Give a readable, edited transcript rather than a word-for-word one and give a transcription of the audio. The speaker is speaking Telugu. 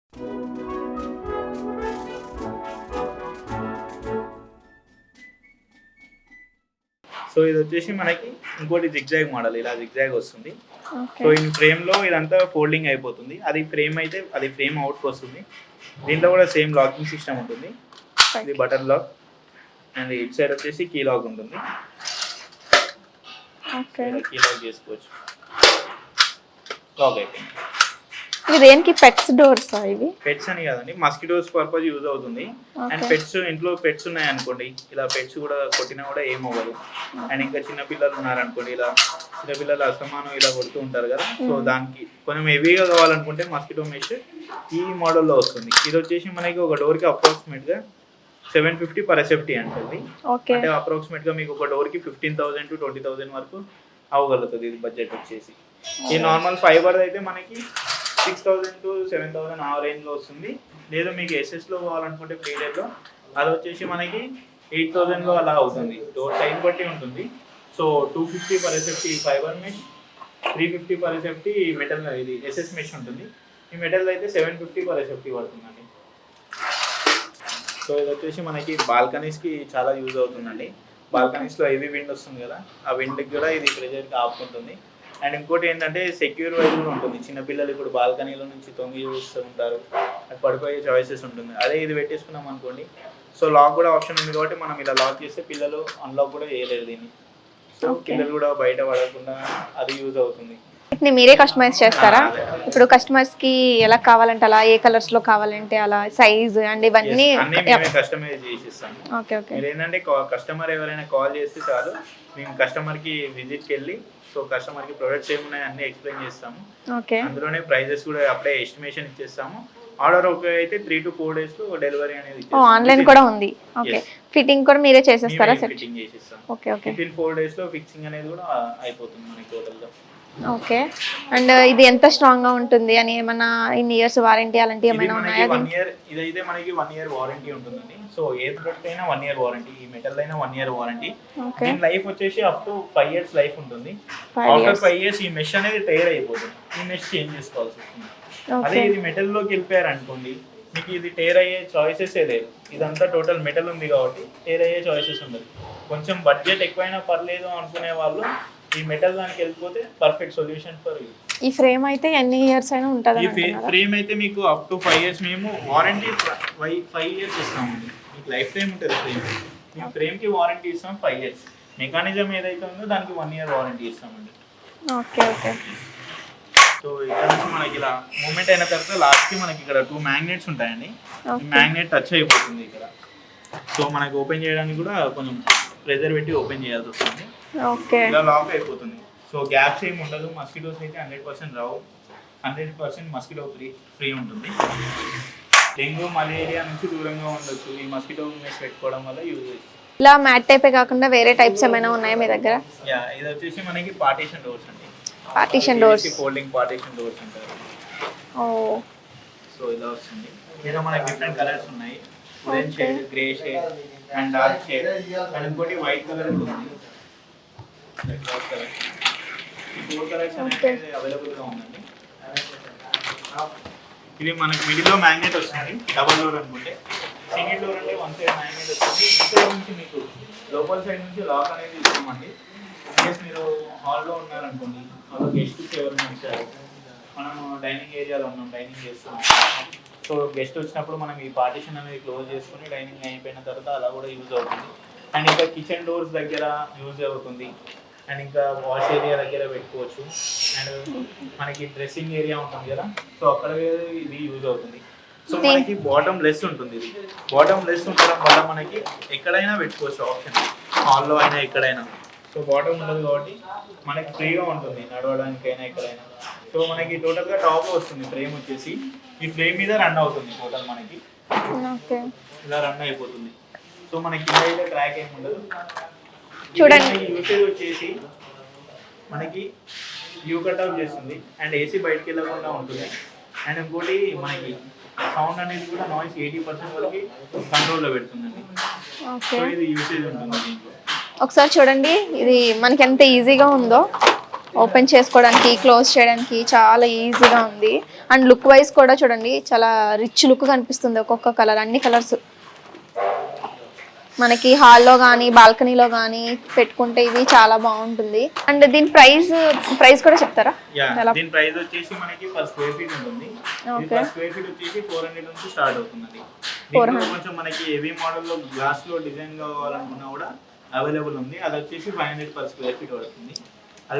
సో ఇది వచ్చేసి మనకి ఇంకోటి జిగ్జాగ్ మోడల్, ఇలా జిగ్జాగ్ వస్తుంది. ఓకే. సో ఈ ఫ్రేమ్లో ఇదంతా ఫోల్డింగ్ అయిపోతుంది. అది ఫ్రేమ్ అయితే అది ఫ్రేమ్ అవుట్కి వస్తుంది. దీంట్లో కూడా సేమ్ లాకింగ్ సిస్టమ్ ఉంటుంది. ఇది బటన్ లాక్ అండ్ ఇటు సైడ్ వచ్చేసి కీ లాక్ ఉంటుంది. ఓకే. కీ లాక్ చేసుకోవచ్చు. లాక్ అయిపోయింది. ఇది దేనికి పెట్స్ డోర్స్ ఇవి? పెట్స్ అని కాదండి, మస్కిటోస్ పర్పస్ యూజ్ అవుతుంది. అండ్ పెట్స్ ఇంట్లో పెట్స్ ఉన్నాయి అనుకోండి, ఇలా పెట్స్ కూడా కొట్టినా కూడా ఏమవ్వదు. అండ్ ఇంకా చిన్నపిల్లలు ఉన్నారనుకోండి, ఇలా చిన్నపిల్లలు అసమానం ఇలా కొడుతూ ఉంటారు కదా, సో దానికి కొంచెం హెవీగా కావాలనుకుంటే మస్కిటో మెష్ ఈ మోడల్లో వస్తుంది. ఇది వచ్చేసి మనకి ఒక డోర్కి అప్రాక్సిమేట్గా 750 per సేఫ్టీ అంటుంది. అంటే అప్రాక్సిమేట్గా మీకు ఒక డోర్కి 15,000 to 20,000 వరకు అవ్వగలుగుతుంది ఇది బడ్జెట్ వచ్చేసి. ఈ నార్మల్ ఫైబర్ అయితే మనకి 6,000 to 7,000 ఆ రేంజ్లో వస్తుంది. లేదా మీకు ఎస్ఎస్లో కావాలనుకుంటే ప్రీడేట్లో అది వచ్చేసి మనకి 8,000లో అలా అవుతుంది. డోర్ సైజ్ బట్టి ఉంటుంది. So 250 per safety fibre mesh, 350 per safety metal, ఇది ఎస్ఎస్ మెష్ ఉంటుంది. ఈ మెటల్ అయితే 750 per సేఫ్టీ పడుతుందండి. సో ఇది వచ్చేసి మనకి బాల్కనీస్కి చాలా యూజ్ అవుతుందండి. బాల్కనీస్లో హెవీ విండ్ వస్తుంది కదా, ఆ విండ్కి కూడా ఇది ప్రెజర్కి ఆపుకుంటుంది. అండ్ ఇంకోటి ఏంటంటే సెక్యూర్ వైజ్ కూడా ఉంటుంది. చిన్నపిల్లలు ఇప్పుడు బాల్కనీలో నుంచి తొంగి చూస్తూ ఉంటారు, అది పడిపోయే చాయిసెస్ ఉంటుంది. అదే ఇది పెట్టేసుకున్నాం అనుకోండి, సో లాక్ కూడా ఆప్షన్ ఉంది కాబట్టి మనం ఇలా లాక్ చేస్తే పిల్లలు అన్లాక్ కూడా చేయలేరు దీన్ని. సో పిల్లలు కూడా బయట పడకుండా అది యూజ్ అవుతుంది. వీటిని మీరే కస్టమైజ్ చేస్తారా? ఇప్పుడు కస్టమర్స్ కి ఎలా కావాలంటే అలా, ఏ కలర్స్ లో కావాలంటే అలా, సైజ్ అండ్ ఇవన్నీ మేమే కస్టమైజ్ చేసిస్తాము. Okay okay. మీరు ఏంటంటే కస్టమర్ ఎవరైనా కాల్ చేస్తే చాలు, మేము కస్టమర్కి విజిట్కి వెళ్ళి సో కస్టమర్కి ప్రొడక్ట్స్ ఏమున్నాయి అన్నీ ఎక్స్ప్లెయిన్ చేస్తాము. ఓకే. అందులోనే ప్రైజెస్ కూడా అప్పుడే ఎస్టిమేషన్ ఇచ్చేస్తాము. ఆర్డర్ ఓకే అయితే 3 to 4 days డెలివరీ అనేది ఆన్లైన్ కూడా ఉంది. ఓకే. ఫిట్టింగ్ కూడా మీరే చేసేస్తారా? ఫిట్టింగ్ చేసిస్తాం. Okay okay. With in 4 days fixing అనేది కూడా అయిపోతుంది మనకి టోటల్గా. ఓకే. అండ్ ఇది ఎంత స్ట్రాంగ్ గా ఉంటుంది అని ఏమన్నా ఇన్ ఇయర్స్ వారంటీ అలాంటి ఏమైనా ఉన్నాయా? 1 year ఇదైతే మనకి 1 year వారంటీ ఉంటుందండి. సో ఏ ప్రొడక్ట్ అయినా 1 year వారంటీ, ఈ మెటల్ అయినా 1 year వారంటీ. దీని లైఫ్ వచ్చేసి అప్ టు 5 years లైఫ్ ఉంటుంది. ఆఫ్టర్ 5 years ఈ మెష్ అనేది టైర్ అయిపోతుంది, ఈ మెష్ చేంజ్ చేసుకోవాల్సి వస్తుంది. అదే ఇది మెటల్ లోకి వెళ్ళిపోయారు అనుకోండి, మీకు ఇది టైర్ అయ్యే చాయిసెస్ లేదు. ఇదంతా టోటల్ మెటల్ ఉంది కాబట్టి టైర్ అయ్యే చాయిసెస్ ఉండదు. కొంచెం బడ్జెట్ ఎక్కువైనా పర్లేదు అనుకునే వాళ్ళు ఈ మెటల్ దానికి వెళ్ళిపోతే పర్ఫెక్ట్ సొల్యూషన్ ఫర్ యూ. ఈ ఫ్రేమ్ అయితే ఎన్ని ఇయర్స్ అయినా ఉంటుంది? ఈ ఫ్రేమ్ అయితే మీకు అప్ టు 5 years మేము వారంటీ 5 years ఇస్తామండి. మీకు లైఫ్ టైం ఉంటుంది ఫ్రేమ్. మేము ఫ్రేమ్కి వారంటీ ఇస్తాం 5 years. మెకానిజం ఏదైతే ఉందో దానికి 1 year వారంటీ ఇస్తామండి. Okay okay. సో ఇక్కడ నుంచి మనకి ఇలా మూమెంట్ అయిన తర్వాత లాస్ట్కి మనకి ఇక్కడ 2 magnets ఉంటాయండి. ఈ మ్యాగ్నెట్ టచ్ అయిపోతుంది ఇక్కడ. సో మనకి ఓపెన్ చేయడానికి కూడా కొంచెం ప్రెజర్ పెట్టి ఓపెన్ చేయాల్సి వస్తుంది. ఓకే. ఇలా లాక్ అయిపోతుంది. సో గ్యాప్స్ ఏమి ఉండదు. మస్కిటోస్ అయితే 100% రావు. 100% మస్కిటో ఫ్రీ ఉంటుంది. డెంగ్యూ మలేరియా నుంచి దూరంగా ఉండొచ్చు ఈ మస్కిటో మెష్ పెట్టుకోవడం వల్ల యూజ్ అవుతుంది. ఇలా మ్యాట్ టైపే కాకుండా వేరే టైప్స్ ఏమైనా ఉన్నాయా మీ దగ్గర? యా, ఇది వచ్చేసి మనకి పార్టీషన్ డోర్స్ అండి. Partition doors, folding partition doors అంటారు. ఓ. సో ఇలా వస్తుంది. ఇందులో మనకి డిఫరెంట్ కలర్స్ ఉన్నాయి. Orange shade, grey shade and dark shade and ఇంకోటి వైట్ కలర్ ఉంది. 4 కలర్స్ అనేది అవైలబుల్గా ఉందండి. ఇది మనకి మిడిల్లో మ్యాగ్నెట్ వస్తుంది. డబల్ డోర్ అనుకుంటే, సింగిల్ డోర్ అంటే 1 side మ్యాగ్నెట్ వస్తుంది. ఇక్కడ నుంచి మీకు లోపల సైడ్ నుంచి లాక్ అనేది ఇస్తామండి. ప్లస్ మీరు హాల్లో ఉన్నారనుకోండి, హాల్లో గెస్ట్కి ఎవరైనా వచ్చారు, మనము డైనింగ్ ఏరియాలో ఉన్నాం, డైనింగ్ చేస్తున్నాం. సో గెస్ట్ వచ్చినప్పుడు మనం ఈ పార్టీషన్ అనేది క్లోజ్ చేసుకుని డైనింగ్ అయిపోయిన తర్వాత అలా కూడా యూజ్ అవుతుంది. అండ్ ఇంకా కిచెన్ డోర్స్ దగ్గర యూజ్ అవుతుంది. అండ్ ఇంకా వాష్ ఏరియా దగ్గర పెట్టుకోవచ్చు. అండ్ మనకి డ్రెస్సింగ్ ఏరియా ఉంటుంది కదా, సో అక్కడ ఇది యూజ్ అవుతుంది. సో మనకి బాటమ్ లెస్ ఉంటుంది. ఇది బాటమ్ లెస్ ఉండడం వల్ల మనకి ఎక్కడైనా పెట్టుకోవచ్చు ఆప్షన్, హాల్లో అయినా ఎక్కడైనా. సో బాటమ్ ఉండదు కాబట్టి మనకి ఫ్రీగా ఉంటుంది నడవడానికైనా ఎక్కడైనా. సో మనకి టోటల్గా టాప్లో వస్తుంది ఫ్రేమ్ వచ్చేసి. ఈ ఫ్రేమ్ మీద రన్ అవుతుంది టోటల్ మనకి, ఇలా రన్ అయిపోతుంది. సో మనకి కింద అయితే ట్రాక్ ఏమి ఉండదు. చూడండి, యూసేజ్ వచ్చేసి మనకి యూ కట్ ఆఫ్ చేస్తుంది అండ్ ఏసీ బయటకు వెళ్ళకుండా ఉంటుంది. అండ్ ఇంకోటి మనకి సౌండ్ అనేది కూడా నాయిస్ 80% వరకు కంట్రోల్లో పెడుతుందండి. సో ఇది యూసేజ్ ఉంటుంది దీంట్లో. ఒకసారి చూడండి ఇది మనకి ఎంత ఈజీగా ఉందో. ఓపెన్ చేసుకోవడానికి క్లోజ్ చేయడానికి చాలా ఈజీగా ఉంది. అండ్ లుక్ వైజ్ కూడా చూడండి చాలా రిచ్ లుక్ కనిపిస్తుంది. ఒక్కొక్క కలర్, అన్ని కలర్స్ మనకి హాల్లో కానీ బాల్కనీలో కానీ పెట్టుకుంటే ఇవి చాలా బాగుంటుంది. అండ్ దీని ప్రైస్ కూడా చెప్తారా? దీని ప్రైస్ వచ్చేసి మనకి పర్ స్క్వేర్ ఫీట్ ఉంటుంది. పర్ స్క్వేర్ ఫీట్ వచ్చేసి 400 నుంచి స్టార్ట్ అవుతుంది. దీంట్లో కొంచెం మనకి హెవీ మోడల్ లో గ్లాస్ లో డిజైన్ కావాలనుకున్నా కూడా అవైలబుల్ ఉంది. అది వచ్చేసి 500 పర్ స్క్వేర్ ఫీట్ పడుతుంది.